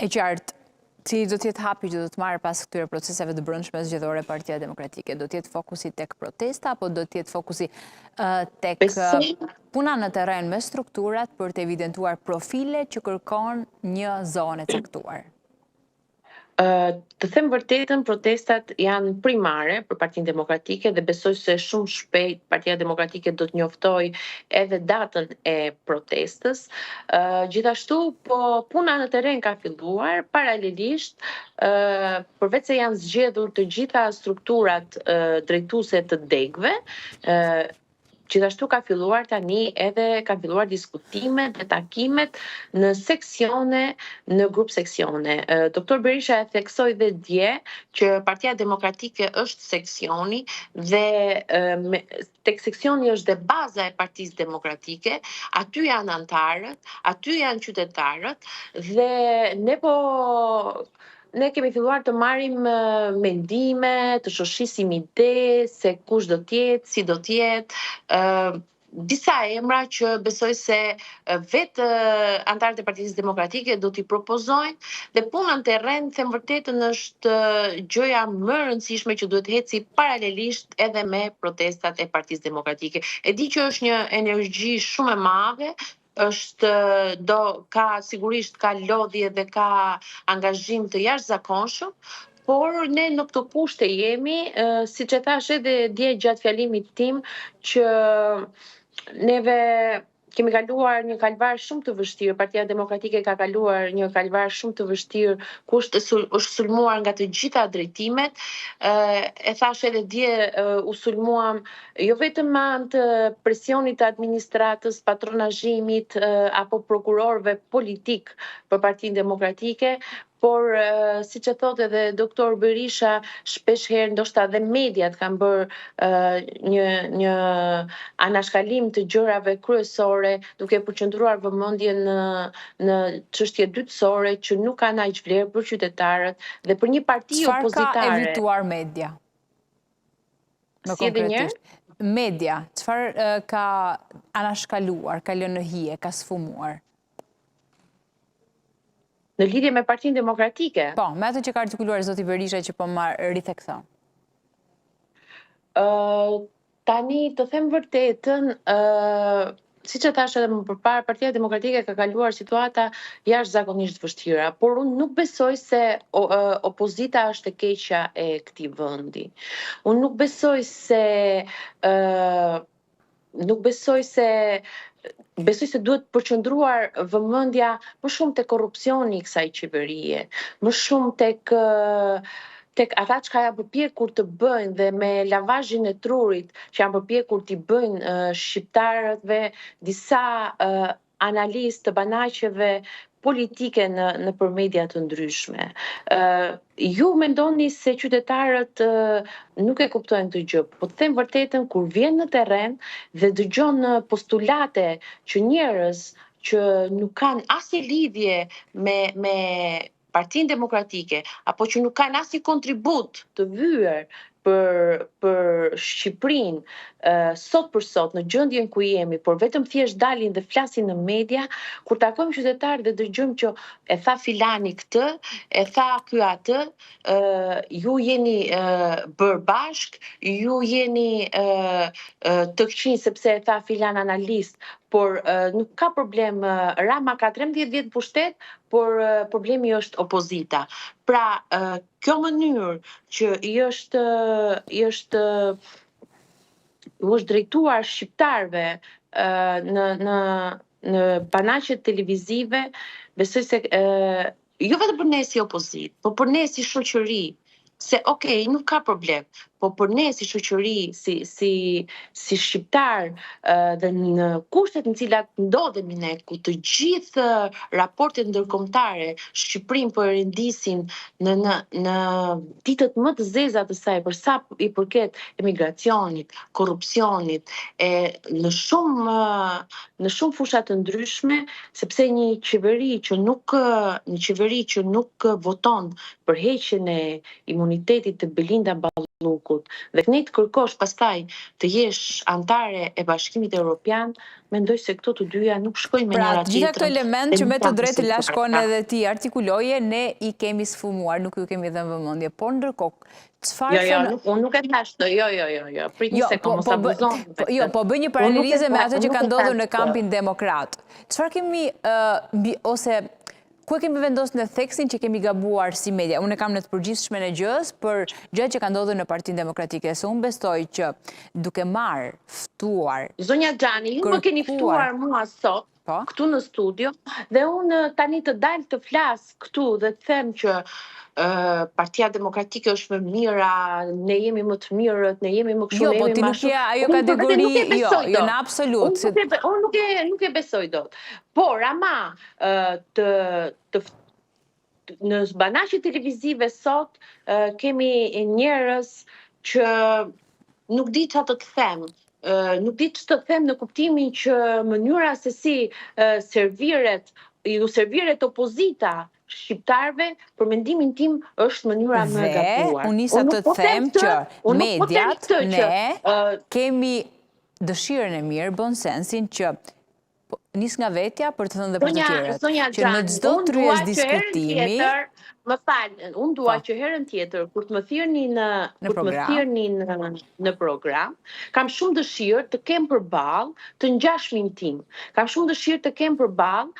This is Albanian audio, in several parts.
E qartë, cili do t'jetë hapi që do të marrë pas këtyre proceseve të brendshme zgjedhore Partia Demokratike? Do t'jetë fokusi tek protesta, apo do t'jetë fokusi tek puna në terren me strukturat për të evidentuar profile që kërkon një zonë e caktuar? Të them vërtetën, protestat janë primare për Partinë Demokratike dhe besoj se shumë shpejt Partia Demokratike do të njoftoj edhe datën e protestës. Gjithashtu, po puna në terren ka filluar, paralelisht, përveç se janë zgjedhur të gjitha strukturat drejtuese të degëve, gjithashtu ka filluar tani edhe ka filluar diskutimet dhe takimet në seksione, në grup seksione. Doktor Berisha e theksoi dhe dje që Partia Demokratike është seksioni dhe tek seksioni është dhe baza e Partisë Demokratike, aty janë antarët, aty janë qytetarët dhe ne kemi filluar të marrim mendime, të shoqërisim ide se kush do t'jetë, si do t'jetë, disa emra që besoj se vetë antarët e Partisë Demokratike do t'i propozojnë dhe puna në terren, them vërtetën, është gjëja më e rëndësishme që duhet heci paralelisht edhe me protestat e Partisë Demokratike. E di që është një energji shumë e madhe, sigurisht ka lodhje dhe ka angazhim të jashtëzakonshëm, por ne në këto kushte jemi, siç e thash edhe dje gjatë fjalimit tim, që neve kemi kaluar një kalvar shumë të vështirë, Partia Demokratike ka kaluar një kalvar shumë të vështirë, ku është sulmuar nga të gjitha drejtimet. E thash edhe dje, u sulmuam jo vetëm me anë të presionit të administratës, patronazhimit apo prokurorëve politik për Partinë Demokratike, por siç e thotë edhe doktor Berisha, shpesh herë ndoshta edhe mediat kanë bërë një anashkalim të gjërave kryesore, duke përqendruar vëmendjen në çështje dytësore që nuk kanë aq vlerë për qytetarët dhe për një parti opozitare. Çfarë ka evituar media? Si edhe një? Media, çfarë ka anashkaluar, ka lënë në hije, ka sfumuar? Në lidhje me Partinë Demokratike? Po, me atë që ka artikuluar zoti Berisha që po më rithekson. Tani, të them vërtetën, siç e thash edhe më përpara, Partia Demokratike ka kaluar situata jashtëzakonisht vështira, por unë nuk besoj se opozita është e keqja e këtij vendi. Unë nuk besoj se duhet përqendruar vëmendja më shumë tek korrupsioni i kësaj qeverie, më shumë tek ata që janë përpjekur të bëjnë dhe me lavazhin e trurit që janë përpjekur t'i bëjnë shqiptarëve disa analistë të banaqeve politike në për media të ndryshme. Ju mendoni se qytetarët nuk e kuptojnë këtë gjë, po të them vërtetën, kur vjen në terren dhe dëgjon postulate që njerëz që nuk kanë asnjë lidhje me Partinë Demokratike, apo që nuk kanë asnjë kontribut të vyer për Shqipërinë, sot për sot, në gjendjen ku jemi, por vetëm thjesht dalin dhe flasin në media, kur takojmë qytetarë dhe dëgjojmë që e tha filani këtë, e tha ky atë, ju jeni bërë bashk, ju jeni të këqij sepse e tha filan analist, por nuk ka problem, Rama ka 13 vjet pushtet, por problemi është opozita. Pra, kjo mënyrë që i është drejtuar shqiptarëve në banaqet televizive, besoj se jo vetëm për ne si opozit, por për ne si shoqëri, se okay, nuk ka problem, po për ne si shoqëri, si shqiptar dhe në kushtet në cilat ndodhemi ne, ku të gjithë raportet ndërkombëtare Shqipërinë po e rindisin në ditët më të zeza të saj për sa i përket emigracionit, korrupsionit, në shumë fusha të ndryshme, sepse një qeveri që nuk voton për heqjen e imunitetit të Belinda Balluku politikut dhe ne të kërkosh pastaj të jesh antare e Bashkimit Evropian, mendoj se këto të dyja nuk shkojnë me njëra tjetrën. Pra, gjitha këto element që me të drejtë la shkon edhe ti artikuloje, ne i kemi sfumuar, nuk ju kemi dhënë vëmendje, por ndërkohë, unë nuk e thash të, jo, prit një sekond, mos abuzon. Po bëj një paralelizëm me atë që ka ndodhur në kampin demokrat. Çfarë kemi, ose ku e kemi vendosur në theksin që kemi gabuar si media? Unë kam në të përgjithshme në gjës për gjë që ka ndodhur në Partinë Demokratike. Se unë bestoj që duke marrë, ftuar... Zonja Xhani, ju më keni ftuar mua sot, këtu në studio, dhe unë tani të dalë të flas këtu dhe të them që Partia Demokratike është më mira, ne jemi më të mirët, ne jemi më kështu, ne jemi më shumë. Jo, po ti nuk je ajo kategori, jo, në absolut. Unë nuk e besoj dot. Por, ama, në banaqe televizive sot kemi njerëz që nuk di çfarë të them. Nuk di që të them në kuptimin që mënyra se si ju serviret opozita shqiptarve, për mendimin tim është mënyra më e gabuar. Unë nisa të them që mediat ne kemi dëshirën e mirë, bon sensin që nis nga vetja për të thënë dhe për të tjerët, që në çdo tryez diskutimi... Më falë, unë dua që herën tjetër, kur të më thirrni në program, kam shumë dëshirë të kem përballë të ngjashmin tim. Kam shumë dëshirë të kem përballë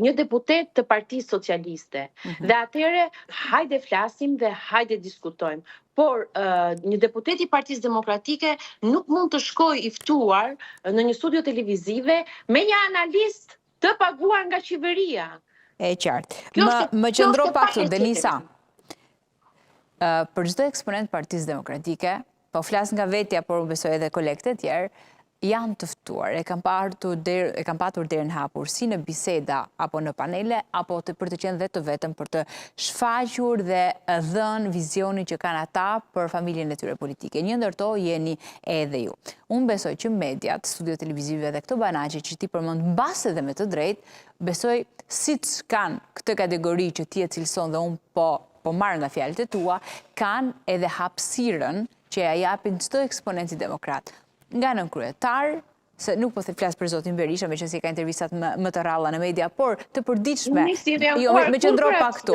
një deputet të Partisë Socialiste. Dhe atëherë, hajde flasim dhe hajde diskutojmë. Por një deputet i Partisë Demokratike nuk mund të shkojë i ftuar në një studio televizive me një analist të paguar nga qeveria. E qartë. Më qëndro pak të Denisa. Për çdo eksponent Partisë Demokratike, po flas nga vetja, por besoj edhe kolegët e tjerë, janë të ftuar, e kam patur derën hapur, si në biseda, apo në panele, apo për të qenë dhe të vetëm, për të shfaqur dhe dhënë vizionin që kanë ata për familjen e tyre politike. Një ndër to jeni edhe ju. Unë besoj që mediat, studio televizive dhe këto banaqe që ti përmend mbas edhe me të drejtë, besoj siç kanë këtë kategori që ti e cilëson dhe unë po marr nga fjalët e tua, kanë edhe hapësirën që ja japin çdo eksponenti demokrat. Nga nën kryetar, se nuk po të flas për zotin Berisha, me që si ka intervistat më të ralla në media, por të përditshme, me qëndro pak këtu,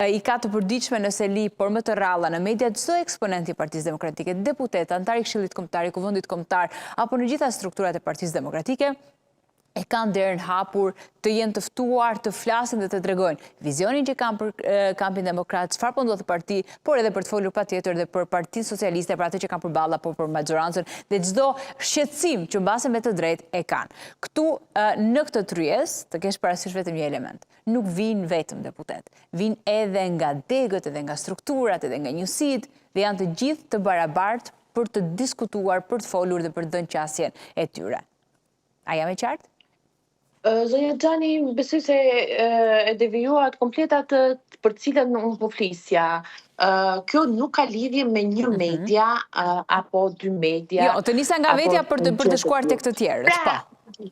i ka të përditshme nëse li, por më të ralla në media, çdo eksponenti i Partisë Demokratike, deputet, antar i Këshillit Kombëtar, i Kuvendit Kombëtar, apo në gjitha strukturat e Partisë Demokratike, e kanë derën hapur të jenë të ftuar, të flasin dhe të tregojnë vizionin që kanë për kampin demokrat, çfarë po ndodh parti, por edhe për të folur patjetër dhe për Partinë Socialiste, për atë që kanë përballë apo për maxhorancën, dhe çdo shqetësim që mbase me të drejtë e kanë. Këtu në këtë tryez, të kesh parasysh vetëm një element. Nuk vinë vetëm deputet, vinë edhe nga degët, edhe nga strukturat, edhe nga njësitë, dhe janë të gjithë të barabartë për të diskutuar, për të folur dhe për të dhënë qasjen e tyre. A jam e qartë? Zonja Xhani, besoj se e devijuat kompletat për cilën unë po flisja. Kjo nuk ka lidhje me një media apo dy media. Jo, të nisa nga vetja për të shkuar tek të tjerët, po.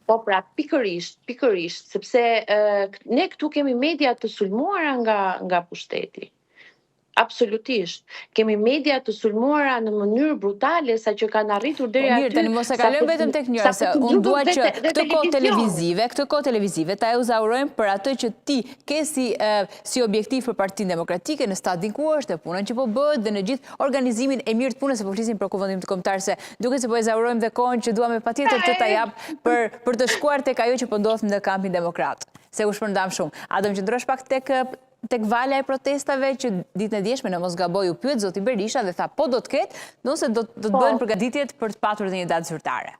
Po pra, pikërisht, sepse ne këtu kemi media të sulmuara nga pushteti. Absolutisht. Kemi media të sulmuara në mënyrë brutale sa që kanë arritur deri aty. Mirë, tani mos e kalojmë vetëm tek njëra, se unë dua që këtë kohë televizive ta e uzaurojmë për atë që ti ke si objektiv për Partinë Demokratike në stadin ku është, e punën që po bëhet dhe në gjithë organizimin e mirë të punës, se po flisim për Kuvendin Kombëtar, se duket se po e uzaurojmë dhe kohën që duam patjetër të ta jap për të shkuar tek ajo që po ndodh në kampin demokrat. Se u shpërndam shumë. A do të qëndrosh pak tek valja e protestave që ditën e djeshme në mos gaboj u pyet zoti Berisha dhe tha po do të ketë, nëse do të bëhen përgatitjet për të patur dhe një datë zyrtare.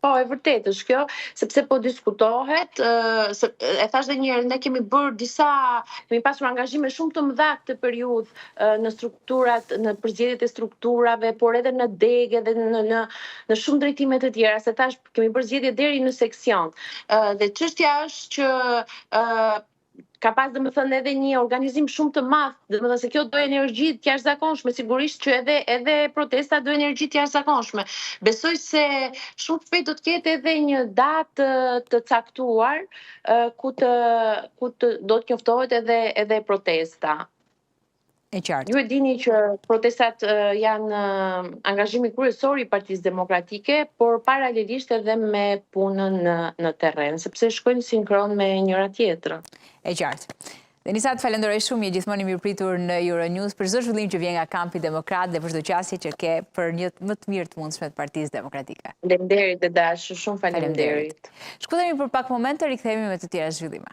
Po, e vërtet është kjo, sepse po diskutohet, e thash dhe njërë, ne kemi pasur angazhime shumë të mëdha këtë periudhë në strukturat, në përzgjedhjet e strukturave, por edhe në degë dhe në shumë drejtime të tjera, se thash kemi përzgjedhje deri në seksion. Dhe çështja është që ka pas dhe më thënë edhe një organizim shumë të madh, dhe më thënë se kjo do energji të jashtëzakonshme, sigurisht që edhe protesta do energji të jashtëzakonshme. Besoj se shumë shpejt do të ketë edhe një datë të caktuar ku do të njoftohet edhe protesta. E qartë. Ju e dini që protestat janë angazhimi kryesor i Partisë Demokratike, por paralelisht edhe me punën në terren, sepse shkojnë sinkron me njëra tjetrën. E qartë. Denisa, të falenderoj shumë, je gjithmonë i mirëpritur në Euronews për çdo zhvillim që vjen nga kampi demokrat dhe për çdo qasje që ke për një më të mirë të mundshme të Partisë Demokratike. Faleminderit e dashur, shumë faleminderit. Shkëndemi për pak momente, rikthehemi me të tjera zhvillime.